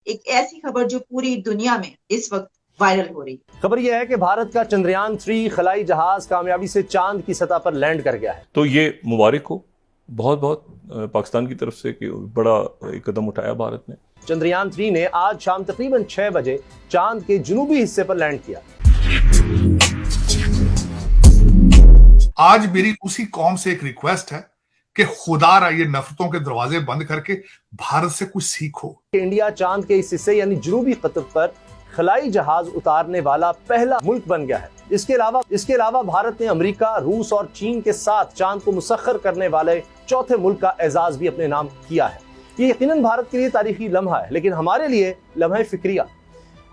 एक ऐसी खबर जो पूरी दुनिया में इस वक्त वायरल हो रही है। खबर यह है कि भारत का चंद्रयान 3 खलाई जहाज कामयाबी से चांद की सतह पर लैंड कर गया है। तो ये मुबारक हो बहुत बहुत पाकिस्तान की तरफ से कि बड़ा एक कदम उठाया भारत ने। चंद्रयान 3 ने आज शाम तकरीबन 6 बजे चांद के जुनूबी हिस्से पर लैंड किया। आज मेरी उसी कौम से एक रिक्वेस्ट है कि खुदारा ये नफरतों के दरवाजे बंद करके भारत से कुछ सीखो। इंडिया चांद के इस हिस्से यानी जुनूबी कतब पर खलाई जहाज उतारने वाला पहला मुल्क बन गया है। इसके अलावा भारत ने अमेरिका, रूस और चीन के साथ चांद को मुसख्खर करने वाले चौथे मुल्क का एजाज भी अपने नाम किया है। ये यकीनन भारत के लिए तारीखी लम्हा है, लेकिन हमारे लिए लम्हा फिक्रिया।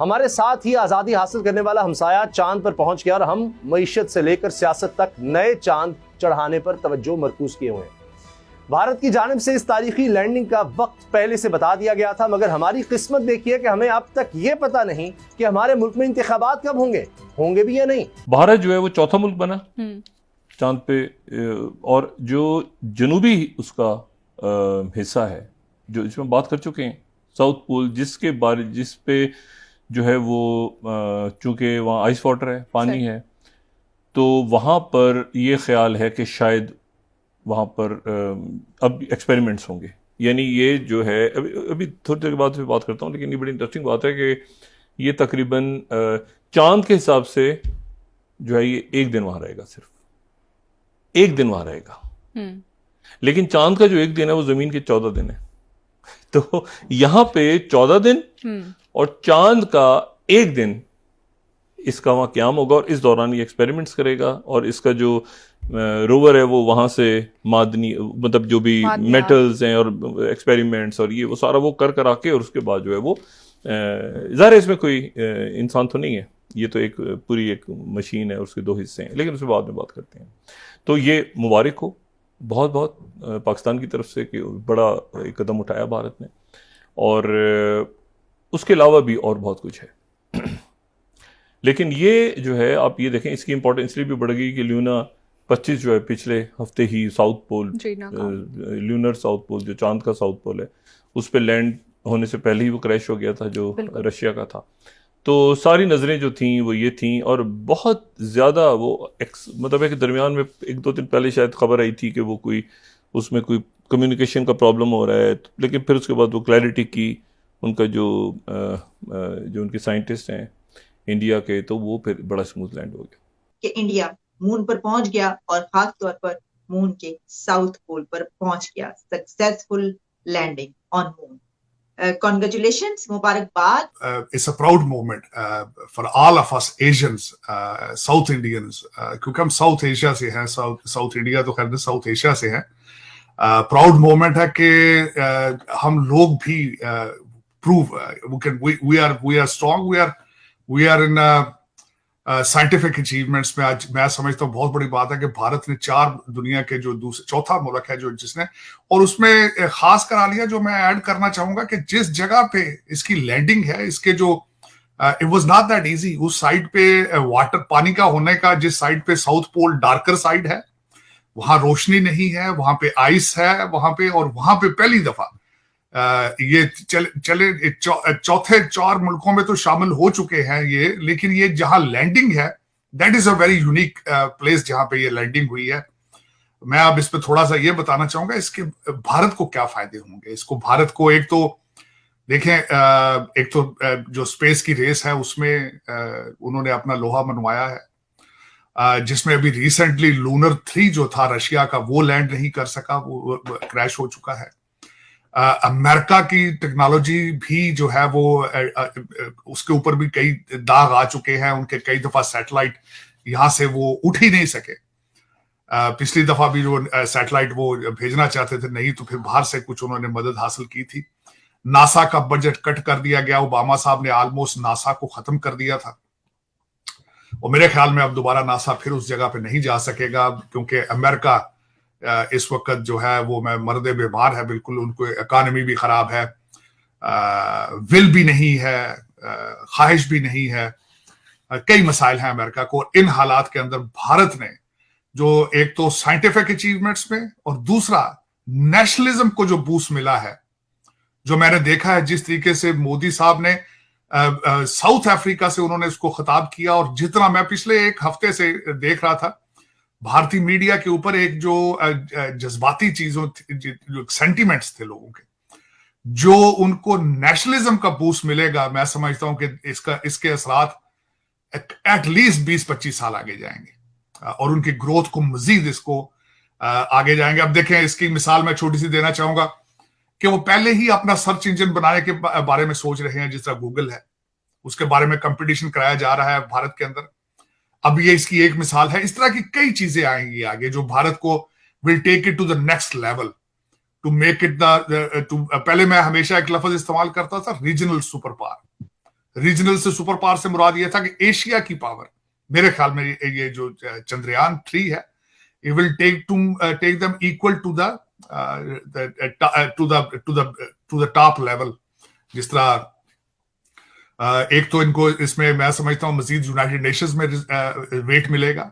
हमारे साथ ही आजादी हासिल करने वाला हमसाया चांद पर पहुंच गया और हम मईशत से लेकर सियासत तक नए चांद चढ़ाने पर तवज्जो मरकूज किए हुए हैं। भारत की जानिब से इस तारीखी लैंडिंग का वक्त पहले से बता दिया गया था, मगर हमारी किस्मत देखिए कि हमें अब तक ये पता नहीं कि हमारे मुल्क में इंतखाबात कब होंगे भी या नहीं। भारत जो है वो चौथा मुल्क बना चांद पे, और जो जनूबी उसका हिस्सा है जो इसमें बात कर चुके हैं साउथ पोल, जिस पे जो है वो चूंकि वहाँ आइस वाटर है, पानी है, तो वहाँ पर ये ख्याल है कि शायद वहाँ पर अब एक्सपेरिमेंट्स होंगे। यानी ये जो है अभी थोड़ी देर बाद बात करता हूँ, लेकिन ये बड़ी इंटरेस्टिंग बात है कि ये तकरीबन चांद के हिसाब से जो है ये एक दिन वहाँ रहेगा, सिर्फ एक दिन वहाँ रहेगा। लेकिन चांद का जो एक दिन है वो जमीन के 14 दिन है। तो यहाँ पे 14 दिन और चांद का एक दिन इसका वहाँ क्याम होगा, और इस दौरान ये एक्सपेरिमेंट्स करेगा, और इसका जो रोवर है वो वहाँ से मादनी मतलब जो भी मेटल्स हैं और एक्सपेरिमेंट्स और ये वो सारा वो कर आके, और उसके बाद जो है वो ज़ाहिर है इसमें कोई इंसान तो नहीं है, ये तो एक पूरी एक मशीन है, उसके 2 हिस्से हैं, लेकिन उसके बाद में बात करते हैं। तो ये मुबारक हो बहुत बहुत पाकिस्तान की तरफ से कि बड़ा एक कदम उठाया भारत ने, और उसके अलावा भी और बहुत कुछ है। लेकिन ये जो है आप ये देखें, इसकी इंपॉर्टेंस इसलिए भी बढ़ गई कि ल्यूना 25 जो है पिछले हफ्ते ही south pole, lunar south pole जो चांद का साउथ पोल है, उस पर लैंड होने से पहले ही वो क्रैश हो गया था जो रशिया का था। तो सारी नज़रें जो थीं वो ये थीं, और बहुत ज़्यादा वो मतलब है कि दरमियान में 1-2 दिन पहले शायद खबर आई थी कि वो उसमें कोई कम्युनिकेशन का प्रॉब्लम हो रहा है, लेकिन फिर उसके बाद वो क्लैरिटी की उनका जो उनके साइंटिस्ट हैं इंडिया के, तो वो फिर बड़ा स्मूथ लैंड हो गया कि इंडिया मून पर पहुंच गया, और खास तौर पर मून के साउथ पोल पर पहुंच गया। Successful landing on moon. Congratulations, मुबारकबाद। It's a proud moment for all of us Asians, South Indians, क्योंकि हम South Asia से हैं, South India तो खैर South Asia से हैं। Proud moment है कि हम लोग भी prove we are strong, we are in scientific achievements में। आज मैं समझता हूँ बहुत बड़ी बात है कि भारत ने 4 दुनिया के जो चौथा मुल्क है जो जिसने, और उसमें खास करा लिया, जो मैं ऐड करना चाहूंगा कि जिस जगह पे इसकी लैंडिंग है, इसके जो it was not that easy, उस साइड पे वाटर पानी का होने का, जिस साइड पे साउथ पोल डार्कर साइड है, वहां रोशनी नहीं है, वहां पे आइस है वहां पे, और वहां पे पहली दफा ये चले चौथे 4 मुल्कों में तो शामिल हो चुके हैं ये, लेकिन ये जहां लैंडिंग है that is a very unique place जहां पे ये लैंडिंग हुई है। मैं अब इस पे थोड़ा सा ये बताना चाहूंगा इसके भारत को क्या फायदे होंगे। इसको भारत को एक तो देखें, एक तो जो स्पेस की रेस है उसमें उन्होंने अपना लोहा मनवाया है, जिसमें अभी रिसेंटली लूनर 3 जो था रशिया का, वो लैंड नहीं कर सका, वो क्रैश हो चुका है। अमेरिका की टेक्नोलॉजी भी जो है वो उसके ऊपर भी कई दाग आ चुके हैं, उनके कई दफा सैटेलाइट यहां से वो उठ ही नहीं सके। पिछली दफा भी जो सैटेलाइट वो भेजना चाहते थे नहीं, तो फिर बाहर से कुछ उन्होंने मदद हासिल की थी। नासा का बजट कट कर दिया गया, ओबामा साहब ने ऑलमोस्ट नासा को खत्म कर दिया था, और मेरे ख्याल में अब दोबारा नासा फिर उस जगह पे नहीं जा सकेगा, क्योंकि अमेरिका इस वक्त जो है वो मर्दे बीमार है बिल्कुल, उनको इकॉनमी भी खराब है, विल भी नहीं है, ख्वाहिश भी नहीं है, कई मसाइल हैं अमेरिका को। इन हालात के अंदर भारत ने जो एक तो साइंटिफिक अचीवमेंट्स में, और दूसरा नेशनलिज्म को जो बूस्ट मिला है, जो मैंने देखा है जिस तरीके से मोदी साहब ने साउथ अफ्रीका से उन्होंने उसको खिताब किया, और जितना मैं पिछले एक हफ्ते से देख रहा था भारतीय मीडिया के ऊपर एक जो जज्बाती चीजों जो सेंटिमेंट्स थे लोगों के, जो उनको नेशनलिज्म का बूस्ट मिलेगा, मैं समझता हूं कि इसके असरात एटलीस्ट 20-25 साल आगे जाएंगे और उनकी ग्रोथ को मजीद इसको आगे जाएंगे। अब देखें, इसकी मिसाल मैं छोटी सी देना चाहूंगा कि वो पहले ही अपना सर्च इंजन बनाने के बारे में सोच रहे हैं, जिस तरह गूगल है, उसके बारे में कंपटीशन कराया जा रहा है भारत के अंदर। अब ये इसकी एक मिसाल है। इस तरह की कई चीजें आएंगी आगे जो भारत को will take it to the next level, to make it पहले मैं हमेशा एक लफ्ज इस्तेमाल करता था, रीजनल सुपर पावर। रीजनल से सुपर पावर से मुराद ये था कि एशिया की पावर, मेरे ख्याल में ये जो चंद्रयान 3 है, it will take them equal to the top level। जिस तरह एक तो इनको इसमें मैं समझता हूं मजीद यूनाइटेड नेशंस में वेट मिलेगा,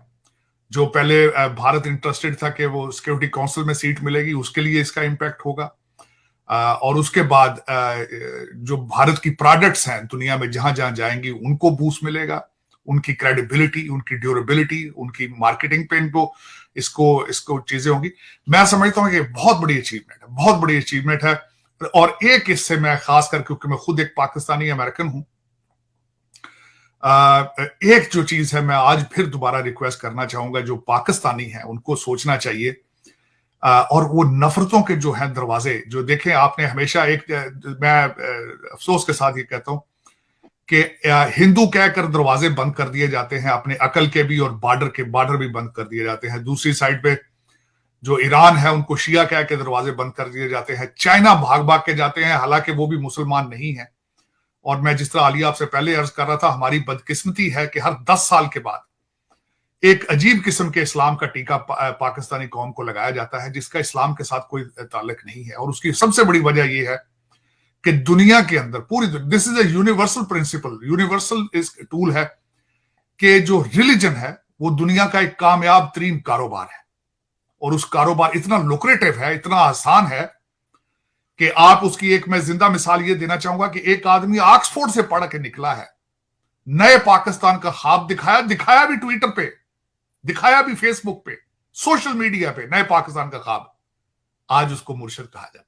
जो पहले भारत इंटरेस्टेड था कि वो सिक्योरिटी काउंसिल में सीट मिलेगी, उसके लिए इसका इम्पैक्ट होगा। और उसके बाद जो भारत की प्रोडक्ट्स हैं दुनिया में जहां जहां जाएंगी उनको बूस्ट मिलेगा, उनकी क्रेडिबिलिटी, उनकी ड्यूरेबिलिटी, उनकी मार्केटिंग पे इनको इसको चीजें होंगी। मैं समझता हूं कि बहुत बड़ी अचीवमेंट है, बहुत बड़ी अचीवमेंट है। और एक इससे मैं खास कर, क्योंकि मैं खुद एक पाकिस्तानी अमेरिकन हूं, एक जो चीज है मैं आज फिर दोबारा रिक्वेस्ट करना चाहूंगा, जो पाकिस्तानी हैं उनको सोचना चाहिए, और वो नफरतों के जो हैं दरवाजे, जो देखें आपने हमेशा मैं अफसोस के साथ ये कहता हूं कि हिंदू कहकर दरवाजे बंद कर दिए जाते हैं, अपने अकल के भी और बॉर्डर भी बंद कर दिए जाते हैं। दूसरी साइड पे जो ईरान है उनको शिया कह के दरवाजे बंद कर दिए जाते हैं। चाइना भाग भाग के जाते हैं, हालांकि वो भी मुसलमान नहीं है। और मैं जिस तरह आलिया आपसे पहले अर्ज कर रहा था, हमारी बदकिस्मती है कि हर 10 साल के बाद एक अजीब किस्म के इस्लाम का टीका पाकिस्तानी कौम को लगाया जाता है, जिसका इस्लाम के साथ कोई ताल्लुक नहीं है। और उसकी सबसे बड़ी वजह यह है कि दुनिया के अंदर पूरी, this is a universal principle, universal इस टूल है कि जो रिलीजन है वो दुनिया का एक कामयाब तरीन कारोबार है, और उस कारोबार इतना लुक्रेटिव है, इतना आसान है कि आप उसकी एक मैं जिंदा मिसाल ये देना चाहूंगा कि एक आदमी ऑक्सफोर्ड से पढ़ के निकला है, नए पाकिस्तान का ख्वाब दिखाया भी ट्विटर पे, दिखाया भी फेसबुक पे, सोशल मीडिया पे, नए पाकिस्तान का ख्वाब। आज उसको मुर्शिद कहा जाता है,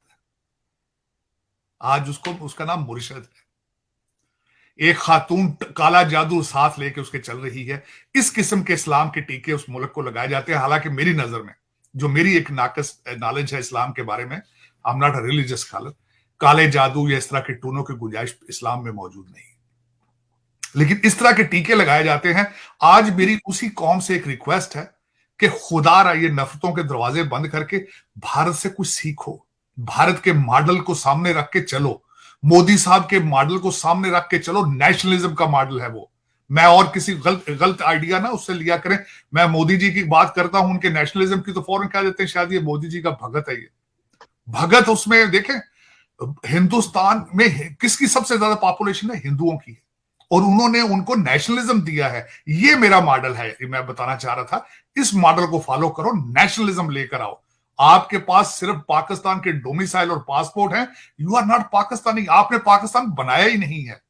आज उसका नाम मुर्शिद है। एक खातून काला जादू साथ लेके उसके चल रही है। इस किस्म के इस्लाम के टीके उस मुल्क को लगाए जाते हैं। हालांकि मेरी नजर में, जो मेरी एक नाकस नॉलेज है इस्लाम के बारे में, I am not a religious scholar, काले जादू या इस तरह के टूनों की गुंजाइश इस्लाम में मौजूद नहीं, लेकिन इस तरह के टीके लगाए जाते हैं। आज मेरी उसी कौम से एक रिक्वेस्ट है कि खुदारा ये नफरतों के दरवाजे बंद करके भारत से कुछ सीखो, भारत के मॉडल को सामने रख के चलो, मोदी साहब के मॉडल को सामने रख के चलो। नेशनलिज्म का मॉडल है वो। मैं और किसी गलत आइडिया ना उससे लिया करें। मैं मोदी जी की बात करता हूं, उनके नेशनलिज्म की, तो फौरन कह देते हैं शायद ये मोदी जी का भगत है। ये भगत, उसमें देखें हिंदुस्तान में किसकी सबसे ज्यादा पॉपुलेशन है? हिंदुओं की है, और उन्होंने उनको नेशनलिज्म दिया है। ये मेरा मॉडल है, मैं बताना चाह रहा था। इस मॉडल को फॉलो करो, नेशनलिज्म लेकर आओ। आपके पास सिर्फ पाकिस्तान के डोमिसाइल और पासपोर्ट हैं, यू आर नॉट पाकिस्तानी। आपने पाकिस्तान बनाया ही नहीं है।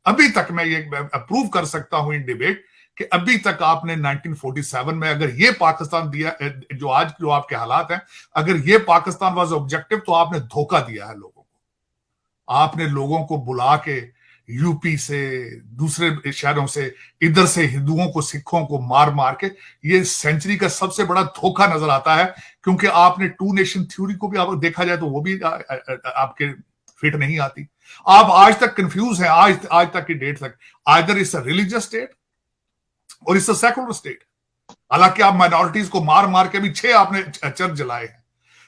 अभी तक मैं ये अप्रूव कर सकता हूं इन डिबेट कि अभी तक आपने 1947 में अगर ये पाकिस्तान दिया, जो आज जो आपके हालात हैं, अगर ये पाकिस्तान वाज ऑब्जेक्टिव, तो आपने धोखा दिया है लोगों को। आपने लोगों को बुला के यूपी से, दूसरे शहरों से, इधर से हिंदुओं को, सिखों को मार मार के, ये सेंचुरी का सबसे बड़ा धोखा नजर आता है। क्योंकि आपने 2 नेशन थ्योरी को भी आप देखा जाए तो वो भी आपके फिट नहीं आती। आप आज तक कंफ्यूज हैं, आज तक की डेट तक। Either it's a religious state और इट्स अ सेकुलर स्टेट। हालांकि आप माइनॉरिटीज को मार मार के भी 6 आपने चर्च जलाए हैं।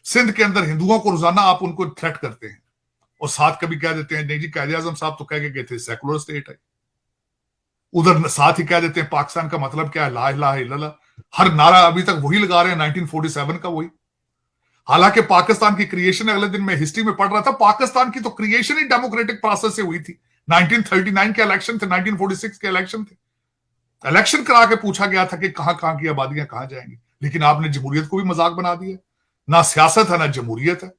सिंध के अंदर हिंदुओं को रोजाना आप उनको थ्रेट करते हैं, और साथ कभी कह देते हैं नहीं जी, कायदे आजम साहब तो कह के गए थे सेकुलर स्टेट है। उधर साथ ही कह देते हैं पाकिस्तान का मतलब क्या है, ला इलाहा इल्लल्लाह। हर नारा अभी तक वही लगा रहे हैं, 1947 का वही। हालांकि पाकिस्तान की क्रिएशन, अगले दिन मैं हिस्ट्री में पढ़ रहा था, पाकिस्तान की तो क्रिएशन ही डेमोक्रेटिक प्रोसेस से हुई थी। 1939 के इलेक्शन थे, 1946 के इलेक्शन थे। इलेक्शन करा के पूछा गया था कि कहां की आबादियां कहां जाएंगी। लेकिन आपने जमहूरियत को भी मजाक बना दिया। ना सियासत है ना जमहूरियत है।